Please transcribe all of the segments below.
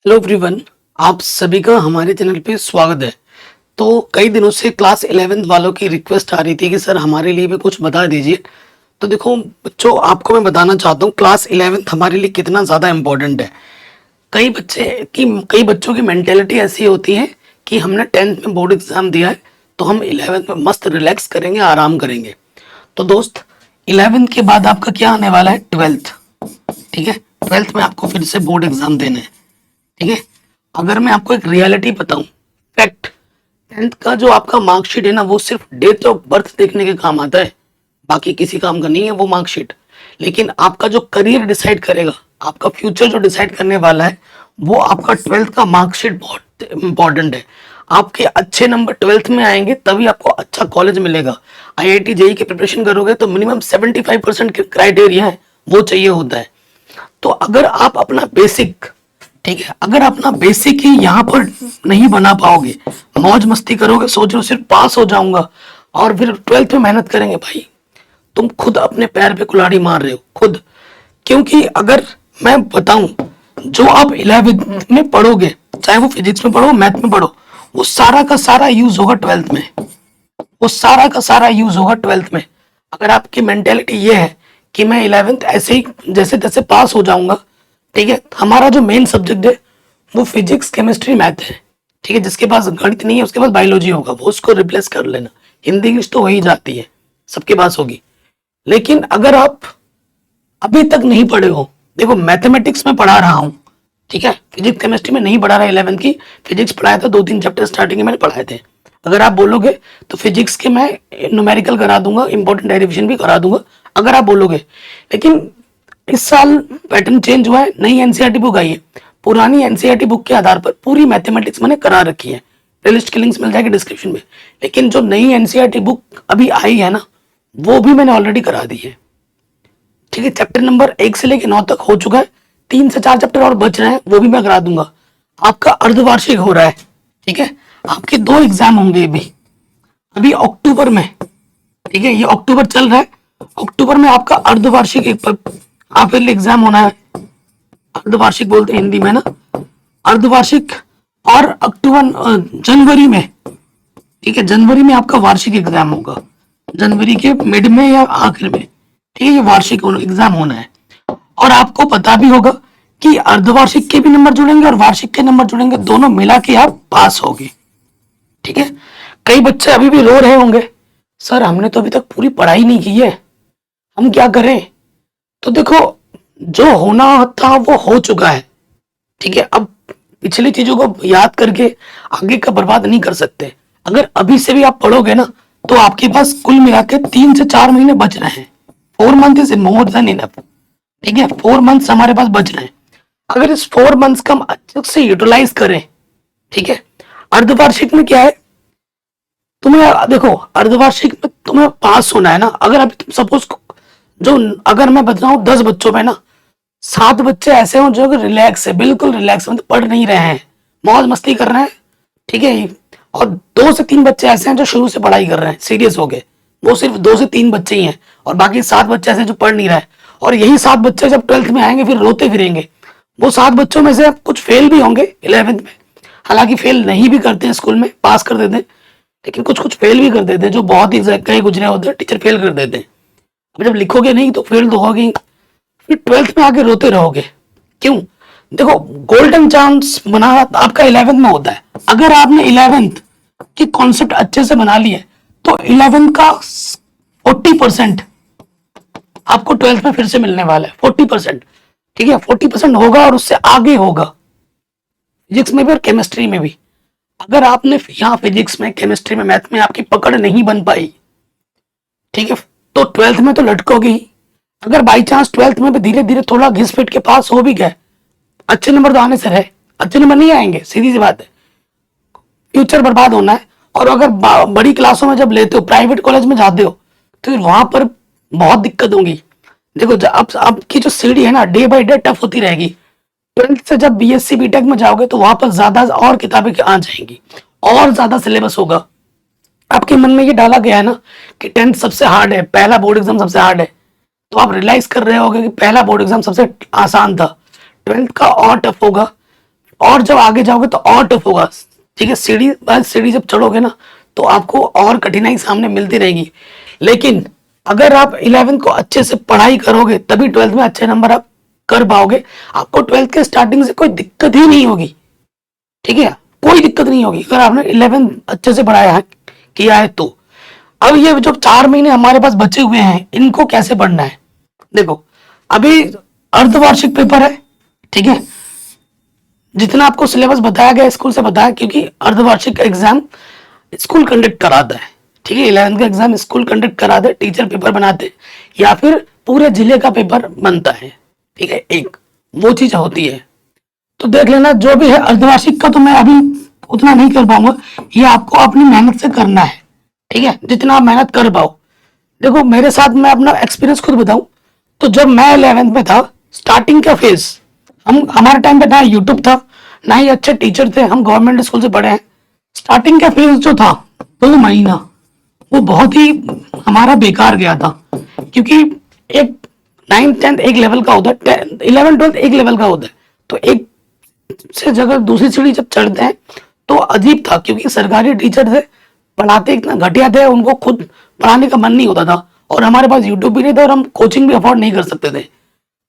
Hello everyone. आप सभी का हमारे चैनल पे स्वागत है। तो कई दिनों से क्लास 11th वालों की रिक्वेस्ट आ रही थी कि सर हमारे लिए भी कुछ बता दीजिए। तो देखो बच्चों, आपको मैं बताना चाहता हूँ क्लास 11th हमारे लिए कितना ज़्यादा इम्पोर्टेंट है। कई बच्चों की मेंटेलिटी ऐसी होती है कि हमने 10th में बोर्ड एग्जाम दिया है तो हम 11th में मस्त रिलैक्स करेंगे, आराम करेंगे। तो दोस्त, 11th के बाद आपका क्या आने वाला है? 12th। ठीक है, 12th में आपको फिर से बोर्ड एग्जाम देने हैं। ठीक है, अगर मैं आपको एक रियलिटी बताऊं, फैक्ट, 10th का जो आपका मार्कशीट है ना, वो सिर्फ डेट ऑफ बर्थ देखने के काम आता है, बाकी किसी काम का नहीं है वो मार्कशीट। लेकिन आपका जो करियर डिसाइड करेगा, आपका फ्यूचर जो डिसाइड करने वाला है, वो आपका 12th का मार्कशीट बहुत इंपॉर्टेंट है। आपके अच्छे नंबर 12th में आएंगे तभी आपको अच्छा कॉलेज मिलेगा। आईआईटी जेई की प्रिपरेशन करोगे तो मिनिमम 75% के क्राइटेरिया है, वो चाहिए होता है। तो अगर आप अपना बेसिक, ठीक है, अगर अपना बेसिक ही यहाँ पर नहीं बना पाओगे, मौज मस्ती करोगे, सोच रहे हो सिर्फ पास हो जाऊंगा और फिर 12th में मेहनत करेंगे, भाई तुम खुद अपने पैर पे कुल्हाड़ी मार रहे हो खुद। क्योंकि अगर मैं बताऊं, जो आप 11th में पढ़ोगे, चाहे वो फिजिक्स में पढ़ो मैथ में पढ़ो, वो सारा का सारा यूज होगा 12th में। वो सारा का सारा यूज होगा 12th में। अगर आपकी मेंटेलिटी ये है कि मैं 11th ऐसे ही जैसे तैसे पास हो जाऊंगा, ठीक है, हमारा जो मेन सब्जेक्ट है वो फिजिक्स केमिस्ट्री मैथ है। ठीक है, जिसके पास गणित नहीं है उसके पास बायोलॉजी होगा, वो उसको रिप्लेस कर लेना। हिंदी इंग्लिश तो हो ही जाती है, सबके पास होगी। लेकिन अगर आप अभी तक नहीं पढ़े हो, देखो मैथमेटिक्स में पढ़ा रहा हूँ, ठीक है, फिजिक्स केमिस्ट्री में नहीं पढ़ा रहा 11th की। फिजिक्स पढ़ाया था, 2-3 चैप्टर स्टार्टिंग में मैंने पढ़ाए थे। अगर आप बोलोगे तो फिजिक्स के मैं न्यूमेरिकल करा दूंगा, इंपॉर्टेंट डेरिवेशन भी करा दूंगा, अगर आप बोलोगे। लेकिन इस साल पैटर्न चेंज हुआ है, नई एनसीईआरटी बुक आई है। पुरानी एनसीईआरटी बुक के आधार पर पूरी मैथमेटिक्स मैंने करा रखी है। प्लेलिस्ट की लिंक्स मिल जाएगी डिस्क्रिप्शन में। लेकिन जो नई एनसीईआरटी बुक अभी आई है ना, वो भी मैंने ऑलरेडी करा दी है। ठीक है, चैप्टर नंबर 1 से लेकर 9 तक हो चुका है। 3 से 4 चैप्टर और बच रहे हैं, वो भी मैं करा दूंगा। आपका अर्धवार्षिक हो रहा है, ठीक है, आपके 2 एग्जाम होंगे अभी अभी अक्टूबर में। ठीक है, ये अक्टूबर चल रहा है। अक्टूबर में आपका अर्धवार्षिक एक हाफ ईयरली एग्जाम होना है। अर्धवार्षिक बोलते हैं हिंदी में ना, अर्धवार्षिक। और अक्टूबर जनवरी में, ठीक है, जनवरी में आपका वार्षिक एग्जाम होगा, जनवरी के मिड में या आखिर में। ठीक है, ये वार्षिक एग्जाम होना है। और आपको पता भी होगा कि अर्धवार्षिक के भी नंबर जुड़ेंगे और वार्षिक के नंबर जुड़ेंगे, दोनों मिला के आप पास होगे। ठीक है, कई बच्चे अभी भी रो रहे होंगे, सर हमने तो अभी तक पूरी पढ़ाई नहीं की है, हम क्या करें? तो देखो, जो होना था वो हो चुका है। ठीक है, अब पिछली चीजों को याद करके आगे का बर्बाद नहीं कर सकते। अगर अभी से भी आप पढ़ोगे ना, तो आपके पास कुल मिला के 3 से 4 महीने बच रहे हैं। 4 month is more than enough. ठीक है, 4 मंथ्स हमारे पास बच रहे हैं। अगर इस 4 मंथ्स का हम अच्छे से यूटिलाइज करें, ठीक है, अर्धवार्षिक में क्या है, तुम्हें देखो, अर्धवार्षिक में तुम्हें पास होना है ना। अगर अभी तुम सपोज, जो अगर मैं बताऊं 10 बच्चों में ना, 7 बच्चे ऐसे हों जो रिलैक्स है, बिल्कुल रिलैक्स, मतलब पढ़ नहीं रहे हैं, मौज मस्ती कर रहे हैं। ठीक है, और 2 से 3 बच्चे ऐसे हैं जो शुरू से पढ़ाई कर रहे हैं, सीरियस हो गए। वो सिर्फ 2 से 3 बच्चे ही हैं, और बाकी 7 बच्चे ऐसे जो पढ़ नहीं रहे हैं। और यही 7 बच्चे जब 12th में आएंगे फिर रोते फिरेंगे। वो 7 बच्चों में से कुछ फेल भी होंगे 11th में, हालांकि फेल नहीं भी करते हैं, स्कूल में पास कर देते हैं, लेकिन कुछ कुछ फेल भी कर देते हैं, जो बहुत ही कहीं गुजरे होते हैं, टीचर फेल कर देते हैं। अब जब लिखोगे नहीं तो फेल तो होगे, फिर 12th में आके रोते रहोगे। क्यों? देखो, गोल्डन चांस बना आपका 11th में होता है। अगर आपने 11th की कॉन्सेप्ट अच्छे से बना लिए तो 11th का 40% आपको 12th में फिर से मिलने वाला है। 40%, ठीक है, 40% होगा और उससे आगे होगा, फिजिक्स में भी और केमिस्ट्री में भी। अगर आपने यहाँ फिजिक्स में, केमिस्ट्री में, मैथ में आपकी पकड़ नहीं बन पाई, ठीक है, तो 12th में तो लटकोगे ही। अगर बाई चांस 12th में भी धीरे धीरे थोड़ा घिस पिट के पास हो भी गए, अच्छे नंबर तो आने से रहे, अच्छे नंबर नहीं आएंगे, सीधी सी बात है, फ्यूचर बर्बाद होना है। और अगर बड़ी क्लासों में जब लेते हो, प्राइवेट कॉलेज में जाते हो, तो फिर वहां पर बहुत दिक्कत होगी। देखो, अब आपकी जो सीढ़ी है ना, डे बाई डे टफ होती रहेगी। 12th से जब बीएससी बीटेक में जाओगे तो वहां पर ज्यादा और किताबें आ जाएंगी, और ज्यादा सिलेबस होगा। आपके मन में ये डाला गया है ना कि 10th सबसे हार्ड है, पहला बोर्ड एग्जाम सबसे हार्ड है, तो आप रियलाइज कर रहे होगे कि पहला बोर्ड एग्जाम सबसे आसान था, 12th का और टफ होगा, और जब आगे जाओगे तो और टफ होगा। ठीक है, सीढ़ी बाय सीढ़ी जब चढ़ोगे ना तो आपको और कठिनाई सामने मिलती रहेगी। लेकिन अगर आप 11th को अच्छे से पढ़ाई करोगे तभी 12th में अच्छे नंबर आप कर पाओगे। आपको 12th के स्टार्टिंग से कोई दिक्कत ही नहीं होगी। ठीक है, कोई दिक्कत नहीं होगी अगर आपने 11th अच्छे से पढ़ाया है, किया है तो। अब ये जो 4 महीने हमारे पास बचे हुए हैं इनको कैसे पढ़ना है? देखो, अभी अर्धवार्षिक पेपर है। ठीक है, जितना आपको सिलेबस बताया गया स्कूल से बताया, क्योंकि अर्धवार्षिक एग्जाम स्कूल कंडक्ट कराता है। ठीक है, 11th का एग्जाम स्कूल कंडक्ट कराते, टीचर पेपर बनाते या फिर पूरे जिले का पेपर बनता है। ठीक है, एक वो चीज होती है। तो देख लेना, जो भी है अर्धवार्षिक का तो मैं अभी उतना नहीं कर पाऊंगा, ये आपको अपनी मेहनत से करना है। ठीक है, जितना आप मेहनत कर पाओ। देखो मेरे साथ, मैं अपना एक्सपीरियंस खुद बताऊं तो जब मैं 11th में था, स्टार्टिंग का फेज, हम हमारे टाइम पे ना यूट्यूब था ना ही अच्छे टीचर थे, हम गवर्नमेंट स्कूल से पढ़े हैं। स्टार्टिंग का फेज जो था 2 महीना, वो बहुत ही हमारा बेकार गया था। क्योंकि एक 9th 10th एक लेवल का होता है, 11th 12th एक लेवल का होता है। तो एक से जगह दूसरी सीढ़ी जब चढ़ते हैं तो अजीब था, क्योंकि सरकारी टीचर थे, पढ़ाते इतना घटिया थे, उनको खुद पढ़ाने का मन नहीं होता था। और हमारे पास यूट्यूब भी नहीं था और हम कोचिंग भी अफोर्ड नहीं कर सकते थे।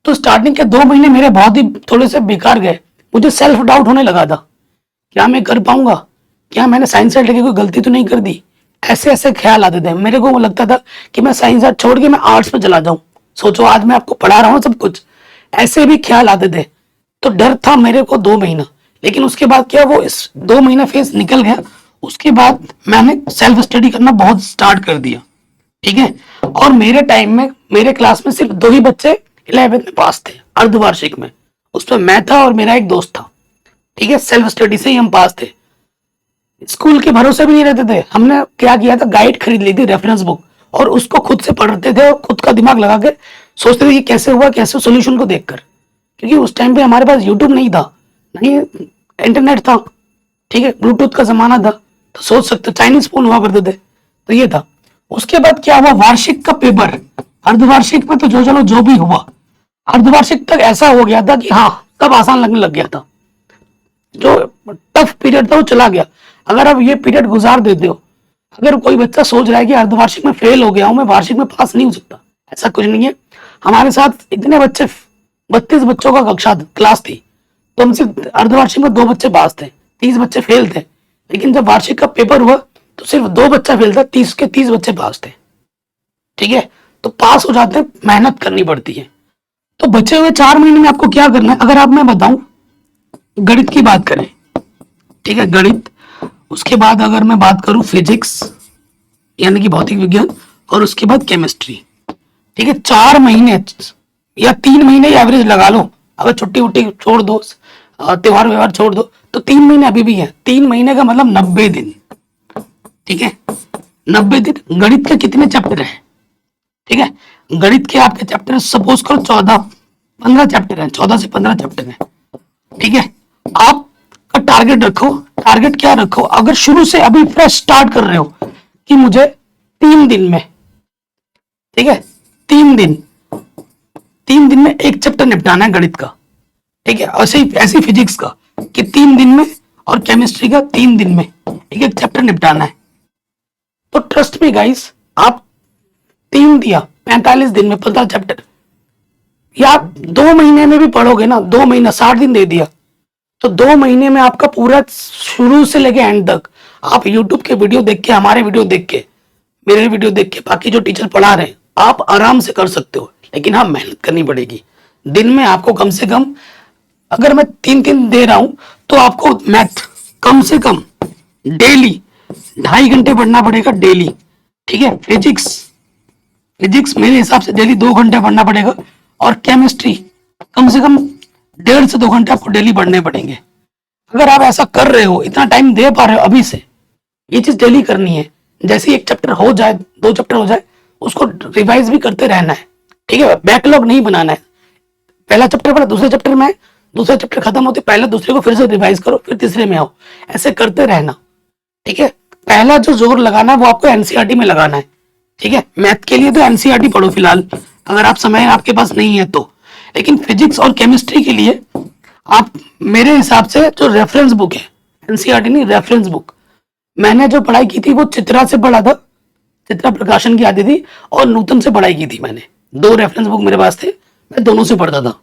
तो स्टार्टिंग के 2 महीने मेरे बहुत ही थोड़े से बेकार गए। मुझे सेल्फ डाउट होने लगा था, क्या मैं कर पाऊंगा, क्या मैंने साइंस साइड लेके कोई गलती तो नहीं कर दी। ऐसे ऐसे ख्याल आते थे मेरे को। वो लगता था कि मैं साइंस साइड छोड़ के मैं आर्ट्स में चला जाऊं। सोचो, आज मैं आपको पढ़ा रहा हूँ सब कुछ, ऐसे भी ख्याल आते थे। तो डर था मेरे को 2 महीना। लेकिन उसके बाद क्या, वो इस 2 महीना फेज निकल गया। उसके बाद मैंने सेल्फ स्टडी करना बहुत स्टार्ट कर दिया। ठीक है, और मेरे टाइम में मेरे क्लास में सिर्फ 2 ही बच्चे 11th में पास थे अर्धवार्षिक में। उसमें मैं था और मेरा एक दोस्त था। ठीक है, सेल्फ स्टडी से ही हम पास थे। स्कूल के भरोसे भी नहीं रहते थे। हमने क्या किया था, गाइड खरीद ली थी, रेफरेंस बुक, और उसको खुद से पढ़ते थे और खुद का दिमाग लगा के सोचते थे कि कैसे हुआ, कैसे सोल्यूशन को देखकर। क्योंकि उस टाइम पे हमारे पास यूट्यूब नहीं था, नहीं इंटरनेट था। ठीक है, ब्लूटूथ का जमाना था, तो सोच सकते चाइनीज फोन हुआ करते थे। तो ये था। उसके बाद क्या हुआ, वार्षिक का पेपर, अर्धवार्षिक में तो जो चलो जो भी हुआ, अर्धवार्षिक तक ऐसा हो गया था कि हाँ तब आसान लगने लग गया था। जो टफ पीरियड था वो चला गया। अगर आप ये पीरियड गुजार देते हो, अगर कोई बच्चा सोच रहा है कि अर्धवार्षिक में फेल हो गया हूं, मैं वार्षिक में पास नहीं हो सकता, ऐसा कुछ नहीं है। हमारे साथ इतने बच्चे, 32 बच्चों का कक्षा क्लास थी, तो हमसे अर्धवार्षिक में 2 बच्चे पास थे, 30 बच्चे फेल थे। लेकिन जब वार्षिक का पेपर हुआ तो सिर्फ 2 बच्चा फेल था, 30 के 30 बच्चे पास थे। ठीक है, तो पास हो जाते हैं, मेहनत करनी पड़ती है। तो बचे हुए 4 महीने में आपको क्या करना है, अगर आप, मैं बताऊं, गणित की बात करें। ठीक है, गणित, उसके बाद अगर मैं बात करूं फिजिक्स यानी कि भौतिक विज्ञान, और उसके बाद केमिस्ट्री। ठीक है, 4 महीने या 3 महीने एवरेज लगा लो। अगर छुट्टी उट्टी छोड़ दो, त्योहार व्यवहार छोड़ दो, तो 3 महीने अभी भी है। 3 महीने का मतलब 90 दिन। ठीक है, 90 दिन। गणित के कितने चैप्टर हैं? ठीक है, गणित के आपके चैप्टर सपोज करो 15 चैप्टर हैं, 14 से 15 चैप्टर हैं। ठीक है, आप का टारगेट रखो। टारगेट क्या रखो, अगर शुरू से अभी फ्रेश स्टार्ट कर रहे हो कि मुझे 3 दिन में, ठीक है, 3 दिन में एक चैप्टर निपटाना है गणित का। ठीक है, ऐसे ही फिजिक्स का कि 3 दिन में, और केमिस्ट्री का 3 दिन में एक एक चैप्टर निपटाना है। तो ट्रस्ट मी गाइस, आप 3 दिया, 45 दिन में 15 चैप्टर, या आप 2 महीने में भी पढ़ोगे ना, 2 महीना 60 दिन दे दिया, तो 2 महीने में आपका पूरा शुरू से लेके एंड तक, आप यूट्यूब के वीडियो देख के, हमारे वीडियो देख के, मेरे वीडियो देख के, बाकी जो टीचर पढ़ा रहे हैं, आप आराम से कर सकते हो। लेकिन हाँ, मेहनत करनी पड़ेगी। दिन में आपको कम से कम, अगर मैं 3 दिन दे रहा हूं तो आपको मैथ कम से कम डेली 2.5 घंटे पढ़ना पड़ेगा डेली। ठीक है, फिजिक्स मेरे हिसाब से डेली 2 घंटे पढ़ना पड़ेगा, और केमिस्ट्री कम से कम 1.5 से 2 घंटे आपको डेली पढ़ने पड़ेंगे। अगर आप ऐसा कर रहे हो, इतना टाइम दे पा रहे हो अभी से, ये चीज डेली करनी है। जैसे ही एक चैप्टर हो जाए, 2 चैप्टर हो जाए, उसको रिवाइज भी करते रहना है। ठीक है, बैकलॉग नहीं बनाना है। पहला चैप्टर पढ़ा, दूसरे चैप्टर में, दूसरा चैप्टर खत्म होते पहले दूसरे को फिर से रिवाइज करो, फिर तीसरे में आओ, ऐसे करते रहना। ठीक है, पहला जो जोर लगाना है वो आपको एनसीईआरटी में लगाना है। ठीक है, मैथ के लिए तो एनसीईआरटी पढ़ो फिलहाल, अगर आप समय आपके पास नहीं है तो। लेकिन फिजिक्स और केमिस्ट्री के लिए आप मेरे हिसाब से जो रेफरेंस बुक है, एनसीईआरटी नहीं, रेफरेंस बुक, मैंने जो पढ़ाई की थी वो चित्रा से पढ़ा था, चित्रा प्रकाशन की आती थी, और नूतन से पढ़ाई की थी मैंने। दो रेफरेंस बुक मेरे पास थे, मैं दोनों से पढ़ता था।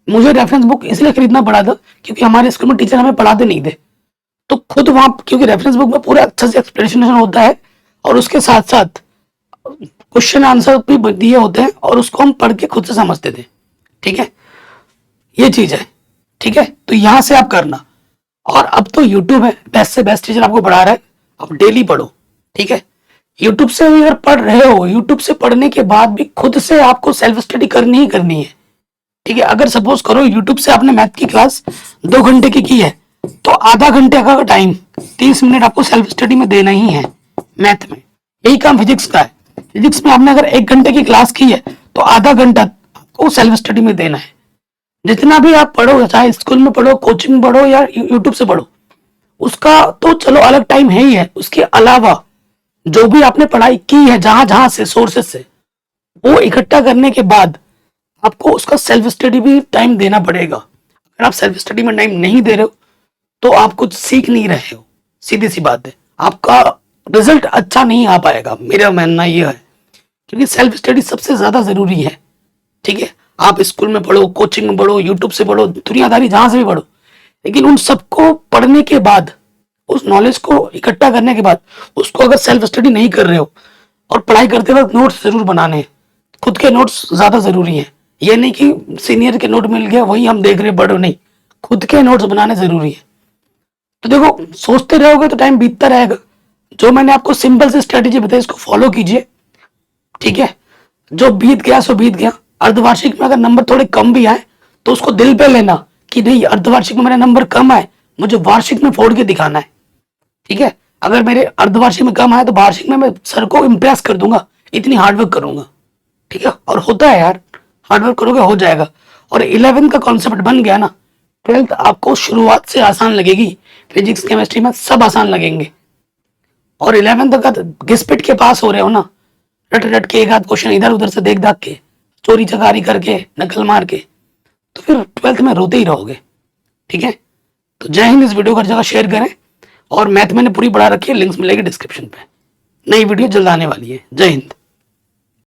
मुझे रेफरेंस बुक इसलिए खरीदना पड़ा था क्योंकि हमारे स्कूल में टीचर हमें पढ़ाते नहीं थे, तो खुद वहां, क्योंकि रेफरेंस बुक में पूरा अच्छे से एक्सप्लेनेशन होता है और उसके साथ साथ क्वेश्चन आंसर भी दिए होते हैं और उसको हम पढ़ के खुद से समझते थे। ठीक है, ये चीज है। ठीक है, तो यहां से आप करना। और अब तो यूट्यूब है, बेस्ट से बेस्ट टीचर आपको पढ़ा रहा है, आप डेली पढ़ो। ठीक है, यूट्यूब से अगर पढ़ रहे हो, यूट्यूब से पढ़ने के बाद भी खुद से आपको सेल्फ स्टडी करनी ही करनी है। ठीक है, अगर सपोज करो यूट्यूब से आपने मैथ की क्लास 2 घंटे की है, तो आधा घंटे का टाइम 30 मिनट आपको सेल्फ स्टडी में देना ही है मैथ में। यही काम फिजिक्स का है। फिजिक्स में आपने अगर 1 घंटे की क्लास की है तो आधा घंटा आपको सेल्फ स्टडी में देना है। जितना भी आप पढ़ो, चाहे स्कूल में पढ़ो, कोचिंग में पढ़ो या यूट्यूब से पढ़ो, उसका तो चलो अलग टाइम है ही है। उसके अलावा जो भी आपने पढ़ाई की है जहां जहां से सोर्सेस से, वो इकट्ठा करने के बाद आपको उसका सेल्फ स्टडी भी टाइम देना पड़ेगा। अगर आप सेल्फ स्टडी में टाइम नहीं दे रहे हो तो आप कुछ सीख नहीं रहे हो, सीधी सी बात है। आपका रिजल्ट अच्छा नहीं आ पाएगा, मेरा मानना यह है, क्योंकि सेल्फ स्टडी सबसे ज्यादा जरूरी है। ठीक है, आप स्कूल में पढ़ो, कोचिंग में पढ़ो, यूट्यूब से पढ़ो, दुनियादारी जहां से भी पढ़ो, लेकिन उन सबको पढ़ने के बाद, उस नॉलेज को इकट्ठा करने के बाद, उसको अगर सेल्फ स्टडी नहीं कर रहे हो, और पढ़ाई करते वक्त नोट्स जरूर बनाने हैं, खुद के नोट्स ज्यादा जरूरी हैं। ये नहीं कि सीनियर के नोट मिल गया वही हम देख रहे पढ़ो, नहीं, खुद के नोट्स बनाने जरूरी है। तो देखो, सोचते रहोगे तो टाइम बीतता रहेगा। जो मैंने आपको सिंपल सी स्ट्रेटेजी बताई, इसको फॉलो कीजिए। ठीक है, जो बीत गया सो बीत गया। अर्धवार्षिक में अगर नंबर थोड़े कम भी आए तो उसको दिल पे लेना कि नहीं, अर्धवार्षिक में मेरे नंबर कम आए, मुझे वार्षिक में फोड़ के दिखाना है। ठीक है, अगर मेरे अर्धवार्षिक में कम आए तो वार्षिक में मैं सर को इम्प्रेस कर दूंगा, इतनी हार्डवर्क करूंगा। ठीक है, और होता है यार, हार्डवर्क करोगे हो जाएगा। और 11th का कॉन्सेप्ट बन गया ना, 12th आपको शुरुआत से आसान लगेगी। फिजिक्स केमिस्ट्री में सब आसान लगेंगे। और 11th अगर घिसपिट के पास हो रहे हो ना, रट रट के एक आध क्वेश्चन इधर उधर से देख दाख के, चोरी चकारी करके, नकल मार के, तो फिर 12th में रोते ही रहोगे। ठीक है, तो जय हिंद। इस वीडियो को हर जगह शेयर करें, और मैथ मैंने पूरी पढ़ा रखी है, लिंक्स मिलेगी डिस्क्रिप्शन पे। नई वीडियो जल्द आने वाली है। जय हिंद।